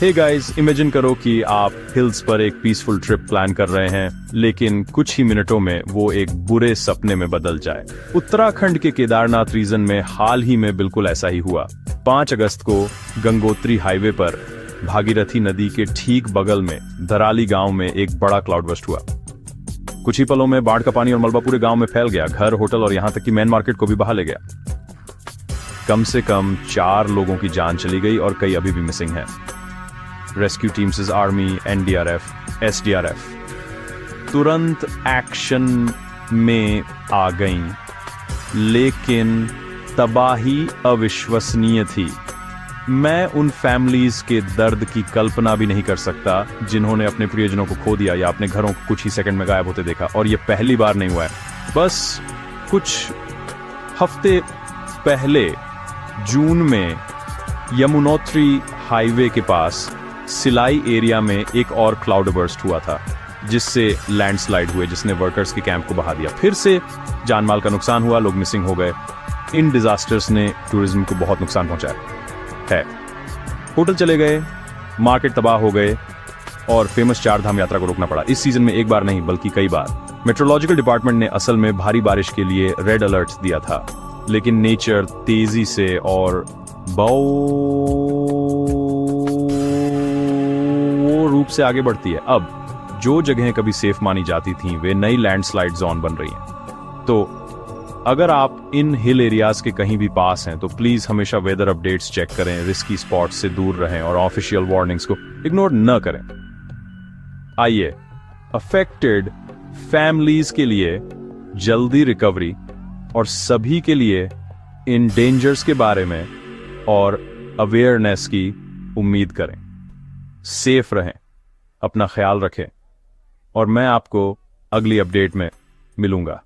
Hey guys, imagine करो कि आप हिल्स पर एक पीसफुल ट्रिप प्लान कर रहे हैं, लेकिन कुछ ही मिनटों में वो एक बुरे सपने में बदल जाए। उत्तराखंड के केदारनाथ रीजन में हाल ही में बिल्कुल ऐसा ही हुआ। 5 अगस्त को गंगोत्री हाईवे पर भागीरथी नदी के ठीक बगल में धराली गांव में एक बड़ा क्लाउड बर्स्ट हुआ। कुछ ही पलों में बाढ़ का पानी और मलबा पूरे गांव में फैल गया। घर, होटल और यहां तक कि मेन मार्केट को भी बहा ले गया। कम से कम 4 लोगों की जान चली गई और कई अभी भी मिसिंग हैं। Rescue teams, army, NDRF, SDRF तुरंत एक्शन में आ गईं, लेकिन तबाही अविश्वसनीय थी। मैं उन फैमिलीज के दर्द की कल्पना भी नहीं कर सकता जिन्होंने अपने प्रियजनों को खो दिया या अपने घरों को कुछ ही सेकंड में गायब होते देखा। और ये पहली बार नहीं हुआ है। बस कुछ हफ्ते पहले जून में यमुनोत्री हाईवे के पास सिलाई एरिया में एक और क्लाउड बर्स्ट हुआ था, जिससे लैंडस्लाइड हुए, जिसने वर्कर्स के कैंप को बहा दिया। फिर से जानमाल का नुकसान हुआ, लोग मिसिंग हो गए। इन डिजास्टर्स ने टूरिज्म को बहुत नुकसान पहुंचाया है। होटल चले गए, मार्केट तबाह हो गए और फेमस 4 धाम यात्रा को रोकना पड़ा। इस सीजन में एक बार नहीं बल्कि कई बार। मेट्रोलॉजिकल डिपार्टमेंट ने असल में भारी बारिश के लिए रेड अलर्ट दिया था, लेकिन नेचर तेजी से और रूप से आगे बढ़ती है। अब जो जगहें कभी सेफ मानी जाती थीं, वे नई लैंडस्लाइड जोन बन रही हैं। तो अगर आप इन हिल एरियाज के कहीं भी पास हैं तो प्लीज हमेशा वेदर अपडेट्स चेक करें, रिस्की स्पॉट्स से दूर रहें और ऑफिशियल वार्निंग्स को इग्नोर न करें। आइए, अफेक्टेड फैमिलीज के लिए जल्दी रिकवरी और सभी के लिए इन डेंजर्स के बारे में और अवेयरनेस की उम्मीद करें। सेफ रहें, अपना ख्याल रखें और मैं आपको अगली अपडेट में मिलूंगा।